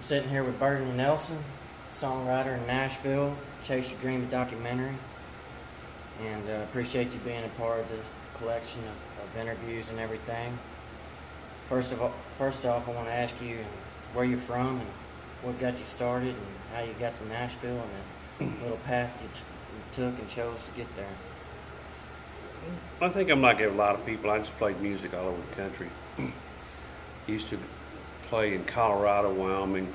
sitting here with Burton Nelson, songwriter in Nashville, Chase Your Dreams documentary, and appreciate you being a part of the collection of interviews and everything. First off, I want to ask you where you're from and what got you started and how you got to Nashville and the little path you took and chose to get there. I think I'm like a lot of people. I just played music all over the country. Used to play in Colorado, Wyoming.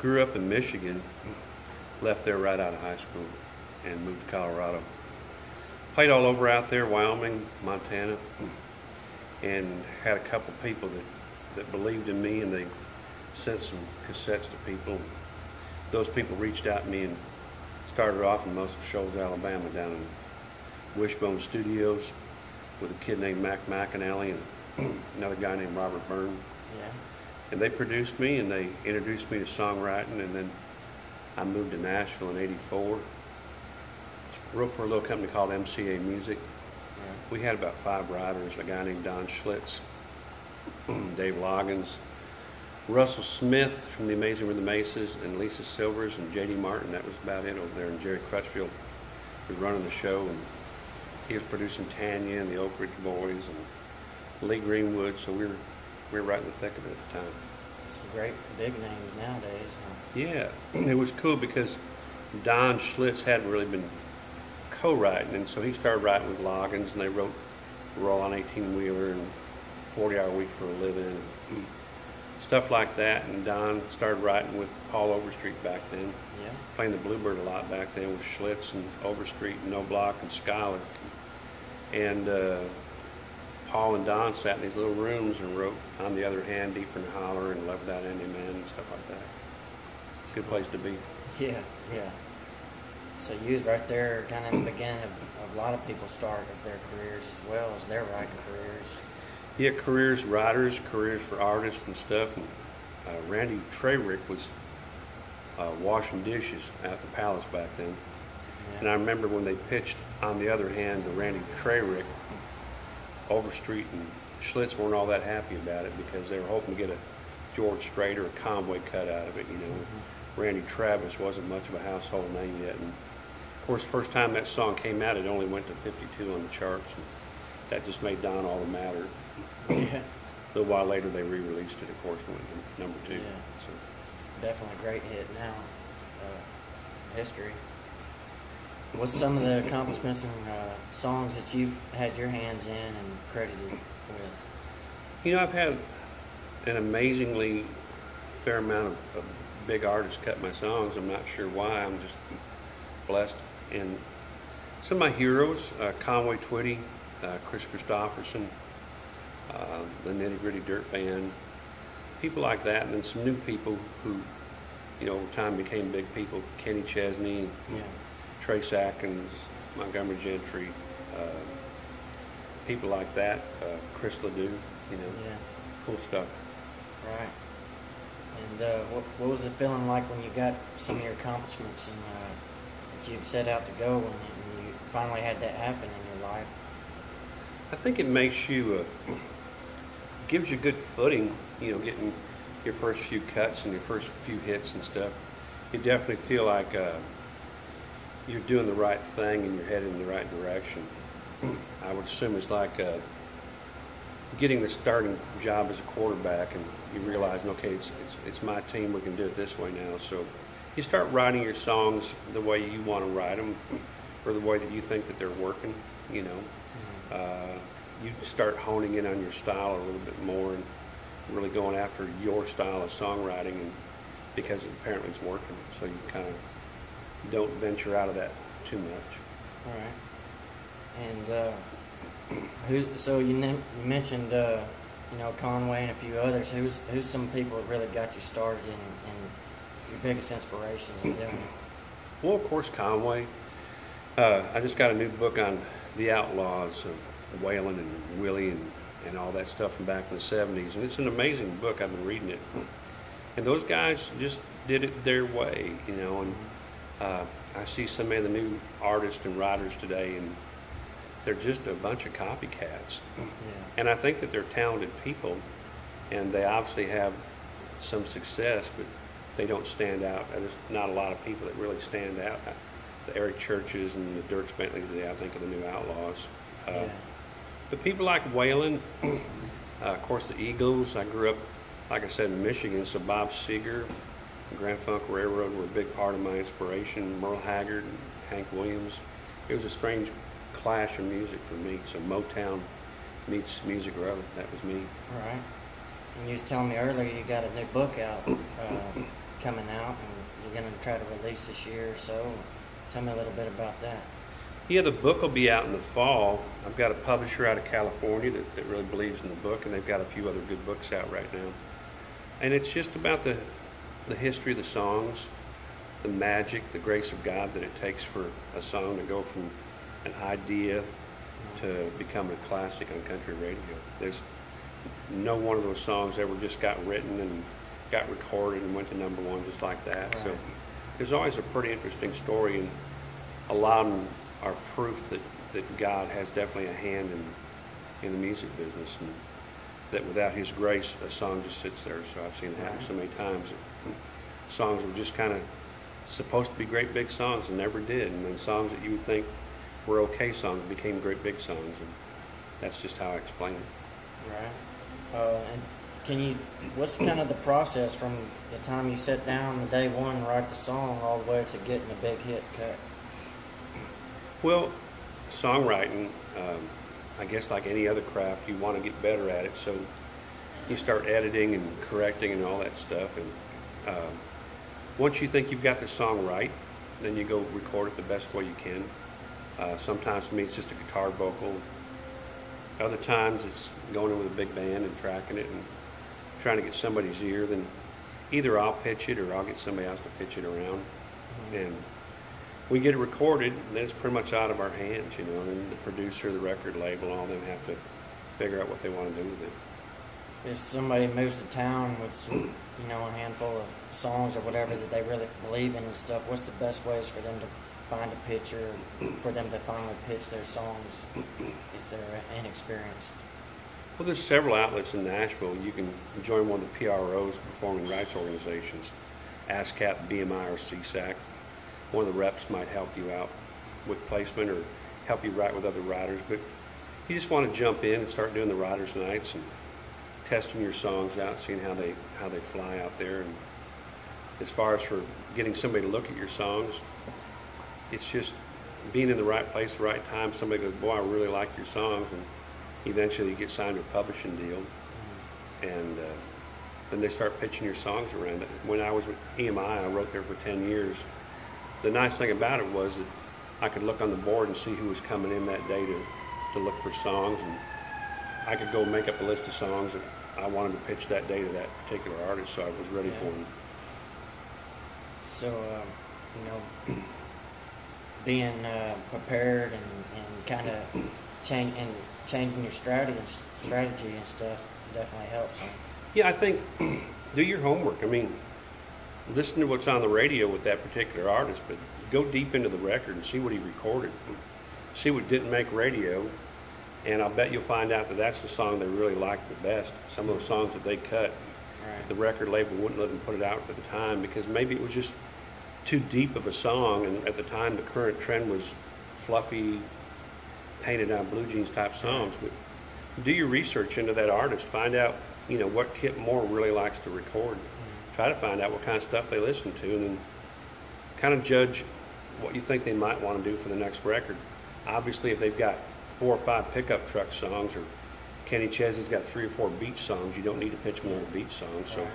Grew up in Michigan. Left there right out of high school and moved to Colorado. Played all over out there, Wyoming, Montana, and had a couple people that believed in me, and they sent some cassettes to people. Those people reached out to me and started off in Muscle Shoals, Alabama, down in Wishbone Studios with a kid named Mac McAnally and another guy named Robert Byrne. Yeah. And they produced me and they introduced me to songwriting, and then I moved to Nashville in '84. Wrote for a little company called MCA Music. Yeah. We had about 5 writers, a guy named Don Schlitz, Dave Loggins, Russell Smith from The Amazing Rhythm Aces, and Lisa Silvers and J.D. Martin. That was about it over there. And Jerry Crutchfield was running the show, and he was producing Tanya and the Oak Ridge Boys and Lee Greenwood. So we were right in the thick of it at the time. Some great big names nowadays. Yeah, it was cool because Don Schlitz hadn't really been co-writing, and so he started writing with Loggins, and they wrote Roll on 18-Wheeler and 40-Hour Week for a Living, and stuff like that. And Don started writing with Paul Overstreet back then, Yeah. playing the Bluebird a lot back then with Schlitz and Overstreet and No Block and Schuyler. And Paul and Don sat in these little rooms and wrote On the Other Hand, Deeper in the Holler, and Love Without Any Man and stuff like that. It's a good place to be. Yeah, yeah. So you was right there kind of in the beginning of a lot of people's start of their careers as well as their writing careers. Yeah, careers, writers, careers for artists and stuff. And Randy Trayrick was washing dishes at the Palace back then. Yeah. And I remember when they pitched On the Other Hand to Randy Trayrick, Overstreet and Schlitz weren't all that happy about it because they were hoping to get a George Strait or a Conway cut out of it, you know. Mm-hmm. Randy Travis wasn't much of a household name yet. And of course, the first time that song came out, it only went to 52 on the charts. And that just made Don all the madder. Yeah. A little while later, they re-released it, of course, and went to number 2. Yeah. So. It's definitely a great hit now. History. What's some of the accomplishments and songs that you've had your hands in and credited with? You know, I've had an amazingly fair amount of big artists cut my songs. I'm not sure why. I'm just blessed. And some of my heroes, Conway Twitty, Chris Christopherson, the Nitty Gritty Dirt Band, people like that. And then some new people who, you know, over time became big people. Kenny Chesney, Yeah. Trace Atkins, Montgomery Gentry, people like that, Chris Ledoux, you know, Yeah. cool stuff. Right. And what was it feeling like when you got some of your accomplishments and that you set out to go and you finally had that happen in your life? I think it makes you, gives you good footing, you know, getting your first few cuts and your first few hits and stuff. You definitely feel like you're doing the right thing and you're headed in the right direction. I would assume it's like getting the starting job as a quarterback, and you realize, okay, it's my team, we can do it this way now. So you start writing your songs the way you want to write them, or the way that you think that they're working, you know. You start honing in on your style a little bit more and really going after your style of songwriting, and because apparently it's working, so you kind of don't venture out of that too much. All right. And so you mentioned you know, Conway and a few others. Who's some people that really got you started and your biggest inspirations in doing it? Well, of course, Conway. I just got a new book on the outlaws of Waylon and Willie and all that stuff from back in the 70s, and it's an amazing book. I've been reading it, and those guys just did it their way, you know. And I see so many of the new artists and writers today, and they're just a bunch of copycats. Yeah. And I think that they're talented people, and they obviously have some success, but they don't stand out. There's not a lot of people that really stand out. The Eric Churches and the Dirks Bentley today, I think, are the new outlaws. Yeah. But people like Waylon, of course, the Eagles. I grew up, like I said, in Michigan, so Bob Seger, and Grand Funk Railroad were a big part of my inspiration. Merle Haggard, and Hank Williams. It was a strange clash of music for me. So Motown meets Music Row. That was me. Right. And you was telling me earlier you got a new book out coming out, and you're going to try to release this year or so. Tell me a little bit about that. Yeah, the book will be out in the fall. I've got a publisher out of California that really believes in the book, and they've got a few other good books out right now. And it's just about the history of the songs, the magic, the grace of God that it takes for a song to go from an idea to become a classic on country radio. There's no one of those songs ever just got written and got recorded and went to #1 just like that. Right. So there's always a pretty interesting story, and a lot of them are proof that God has definitely a hand in the music business, and that without His grace, a song just sits there. So I've seen it happen so many times. Songs were just kind of supposed to be great big songs and never did, and then songs that you would think were okay songs became great big songs, and that's just how I explain it. Right. And what's kind of the process from the time you sit down the day one, write the song, all the way to getting a big hit cut? Well, songwriting, I guess like any other craft, you want to get better at it, so you start editing and correcting and all that stuff, and once you think you've got the song right, then you go record it the best way you can. Sometimes for me it's just a guitar vocal. Other times it's going in with a big band and tracking it and trying to get somebody's ear. Then either I'll pitch it or I'll get somebody else to pitch it around. And we get it recorded, and then it's pretty much out of our hands, you know. And then the producer, the record label, all of them have to figure out what they want to do with it. If somebody moves to town with some, a handful of songs or whatever that they really believe in and stuff, what's the best ways for them to find a pitcher, for them to finally pitch their songs if they're inexperienced? Well, there's several outlets in Nashville. You can join one of the PROs, Performing Rights Organizations, ASCAP, BMI, or CSAC. One of the reps might help you out with placement or help you write with other writers, but you just want to jump in and start doing the writers' nights and testing your songs out, seeing how they fly out there. And as far as for getting somebody to look at your songs, it's just being in the right place at the right time. Somebody goes, boy, I really like your songs, and eventually you get signed to a publishing deal, and then they start pitching your songs around. When I was with EMI, I wrote there for 10 years. The nice thing about it was that I could look on the board and see who was coming in that day to look for songs, and I could go make up a list of songs that I wanted to pitch that day to that particular artist, so I was ready for them. So, being prepared and kind of changing your strategy and stuff definitely helps. Huh? Yeah, I think do your homework. I mean, listen to what's on the radio with that particular artist, but go deep into the record and see what he recorded. See what didn't make radio, and I'll bet you'll find out that that's the song they really liked the best. Some of those songs that they cut, the record label wouldn't let them put it out at the time because maybe it was just too deep of a song, and at the time the current trend was fluffy, painted on blue jeans type songs. But do your research into that artist. Find out, what Kip Moore really likes to record. Try to find out what kind of stuff they listen to, and then kind of judge what you think they might want to do for the next record. Obviously, if they've got 4 or 5 pickup truck songs, or Kenny Chesney's got 3 or 4 beach songs, you don't need to pitch more beach songs. So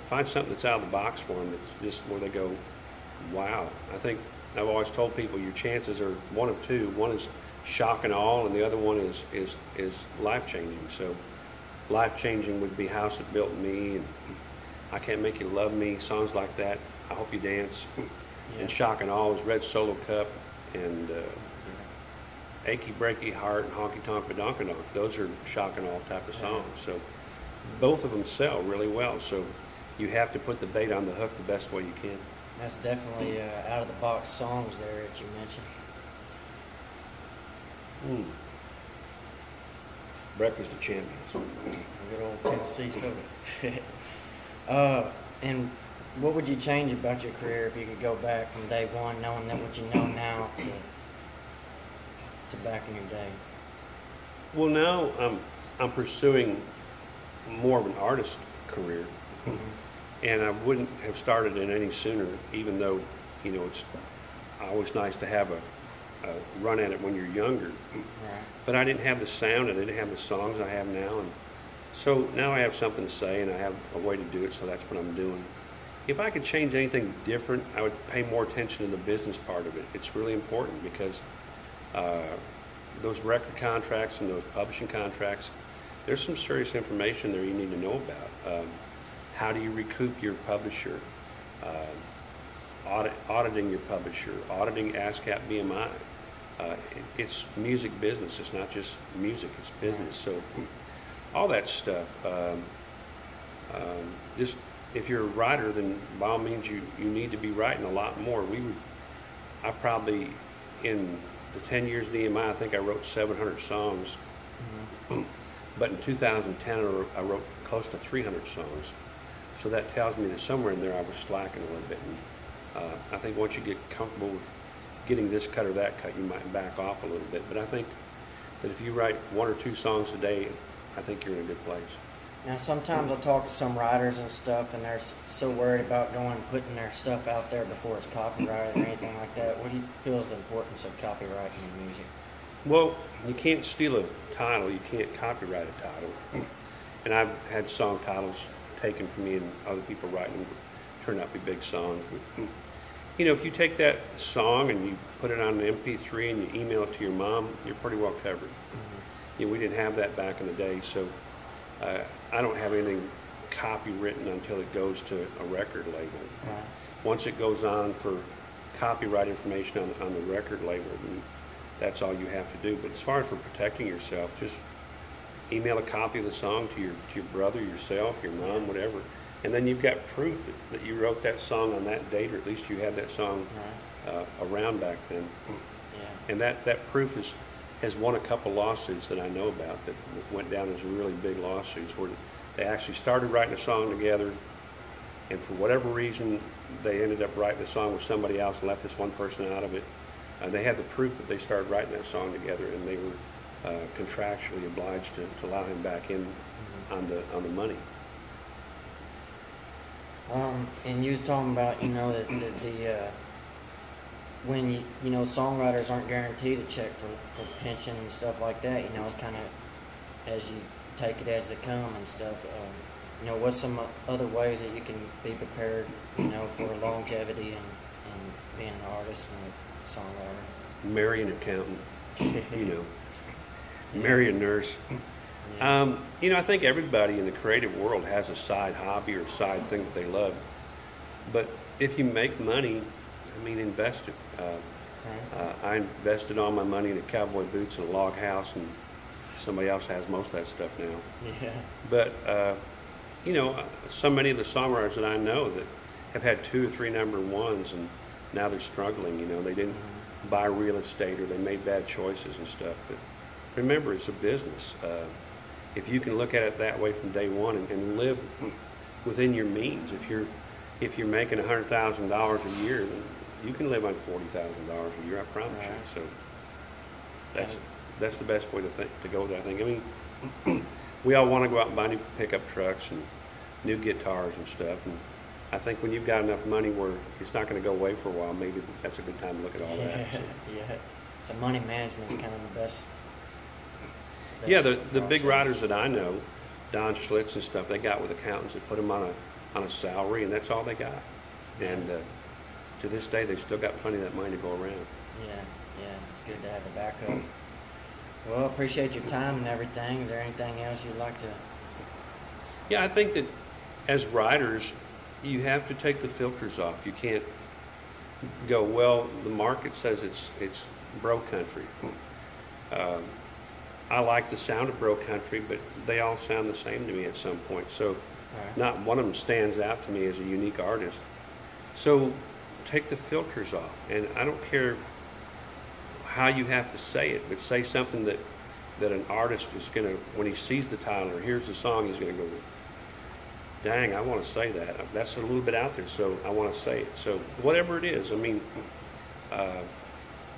find something that's out of the box for them, that's just where they go, wow. I think I've always told people your chances are one of two. One is shock and awe, and the other one is life-changing. So life-changing would be House That Built Me, and I Can't Make You Love Me, songs like that. I Hope You Dance. And shock and awe is Red Solo Cup, and Achy Breaky Heart and Honky Tonk Badonkadonk. Those are shock and awe type of songs. So both of them sell really well. So you have to put the bait on the hook the best way you can. That's definitely out of the box songs there that you mentioned. Breakfast of Champions. Good old Tennessee soda. And what would you change about your career if you could go back from day one, knowing that what you know now to back in your day? Well, now I'm pursuing more of an artist career, and I wouldn't have started it any sooner. Even though, it's always nice to have a run at it when you're younger. Right. But I didn't have the sound, I didn't have the songs I have now, and so now I have something to say, and I have a way to do it. So that's what I'm doing. If I could change anything different, I would pay more attention to the business part of it. It's really important because those record contracts and those publishing contracts, there's some serious information there you need to know about. How do you recoup your publisher? Auditing your publisher, auditing ASCAP BMI. It's music business. It's not just music, it's business. So all that stuff. Just if you're a writer, then by all means you need to be writing a lot more. I probably, in the 10 years of EMI, I think I wrote 700 songs. But in 2010, I wrote close to 300 songs. So that tells me that somewhere in there I was slacking a little bit. And I think once you get comfortable with getting this cut or that cut, you might back off a little bit. But I think that if you write 1 or 2 songs a day, I think you're in a good place. Now, sometimes I talk to some writers and stuff, and they're so worried about going and putting their stuff out there before it's copyrighted or anything like that. What do you feel is the importance of copyrighting in music? Well, you can't steal a title. You can't copyright a title. And I've had song titles taken from me and other people writing them turned out to be big songs. But, if you take that song and you put it on an MP3 and you email it to your mom, you're pretty well covered. We didn't have that back in the day, so I don't have anything copywritten until it goes to a record label. Right. Once it goes on for copyright information on the record label, then that's all you have to do. But as far as for protecting yourself, just email a copy of the song to your brother, yourself, your mom, whatever, and then you've got proof that you wrote that song on that date, or at least you had that song around back then. Yeah. And that proof has won a couple lawsuits that I know about that went down as really big lawsuits where they actually started writing a song together, and for whatever reason they ended up writing the song with somebody else and left this one person out of it. They had the proof that they started writing that song together, and they were contractually obliged to allow him back in on the money. And you was talking about, that when songwriters aren't guaranteed a check for pension and stuff like that, it's kind of as you take it as they come and stuff. What's some other ways that you can be prepared, for longevity and being an artist and a songwriter? Marry an accountant, marry a nurse. Yeah. I think everybody in the creative world has a side hobby or side thing that they love. But if you make money, invest it. I invested all my money in cowboy boots and a log house, and somebody else has most of that stuff now. Yeah. But, so many of the songwriters that I know that have had 2 or 3 number ones, and now they're struggling. They didn't buy real estate, or they made bad choices and stuff. But remember, it's a business. If you can look at it that way from day one and live within your means, if you're making $100,000 a year, then you can live on $40,000 a year. I promise you. So that's the best way to go with that thing. We all want to go out and buy new pickup trucks and new guitars and stuff. And I think when you've got enough money where it's not going to go away for a while, maybe that's a good time to look at all that. So. Yeah. So money management is kind of the best. Yeah, the big writers that I know, Don Schlitz and stuff, they got with accountants that put them on a salary, and that's all they got. And to this day, they've still got plenty of that money to go around. Yeah, it's good to have a backup. Well, I appreciate your time and everything. Is there anything else you'd like to? Yeah, I think that as writers, you have to take the filters off. You can't go, well, the market says it's bro country. I like the sound of bro country, but they all sound the same to me at some point. So not one of them stands out to me as a unique artist. So take the filters off. And I don't care how you have to say it, but say something that an artist is going to, when he sees the title or hears the song, he's going to go, dang, I want to say that. That's a little bit out there, so I want to say it. So whatever it is, I mean,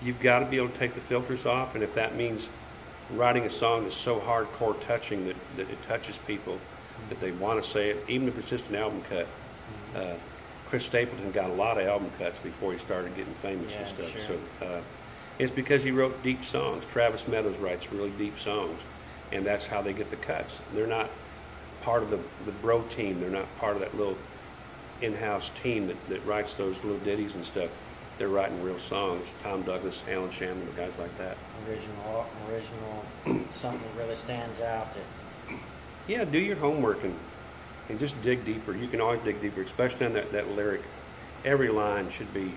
you've got to be able to take the filters off, and if that means writing a song that's so hardcore touching that it touches people, that they want to say it, even if it's just an album cut. Chris Stapleton got a lot of album cuts before he started getting famous and stuff. Sure. So it's because he wrote deep songs. Travis Meadows writes really deep songs, and that's how they get the cuts. They're not part of the bro team. They're not part of that little in-house team that writes those little ditties and stuff. They're writing real songs. Tom Douglas, Alan Shannon, guys like that. Original, something that really stands out. Yeah, do your homework and just dig deeper. You can always dig deeper, especially on that lyric. Every line should be,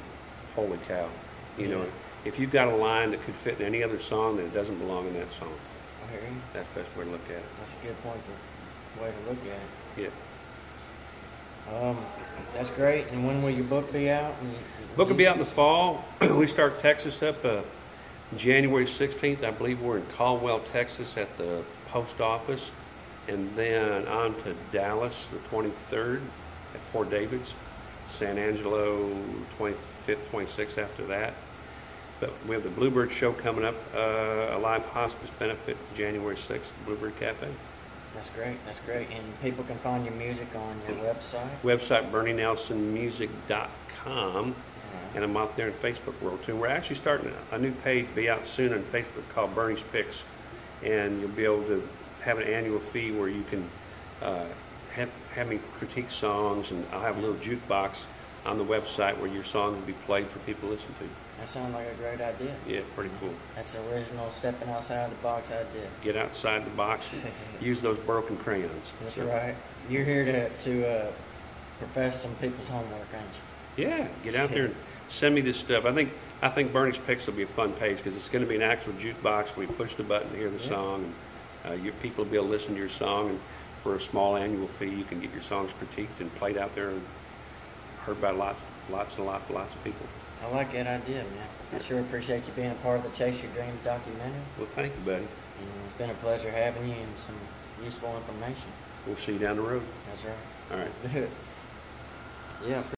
holy cow. You know, if you've got a line that could fit in any other song, then it doesn't belong in that song. I hear you. That's the best way to look at it. That's a good point. Way to look at it. Yeah. That's great. And when will your book be out? Book will be out in the fall. We start Texas up January 16th. I believe we're in Caldwell, Texas at the post office. And then on to Dallas the 23rd at Port David's. San Angelo 25th, 26th after that. But we have the Bluebird Show coming up, a live hospice benefit January 6th, Bluebird Cafe. That's great. That's great. And people can find your music on your website? Website, BernieNelsonMusic.com. And I'm out there in Facebook world too. We're actually starting a new page, be out soon on Facebook called Bernie's Picks. And you'll be able to have an annual fee where you can have me critique songs, and I'll have a little jukebox on the website where your songs will be played for people to listen to. That sounds like a great idea. Yeah, pretty cool. That's the original stepping outside the box idea. Get outside the box and use those broken crayons. That's right. You're here to profess some people's homework, aren't you? Yeah, get out there and send me this stuff. I think Bernie's Picks will be a fun page because it's going to be an actual jukebox where you push the button to hear the song, and your people will be able to listen to your song, and for a small annual fee you can get your songs critiqued and played out there and heard by lots of people. I like that idea, man. I sure appreciate you being a part of the Chase Your Dreams documentary. Well, thank you, buddy. And it's been a pleasure having you and some useful information. We'll see you down the road. That's right. All right. Let's do it. Yeah.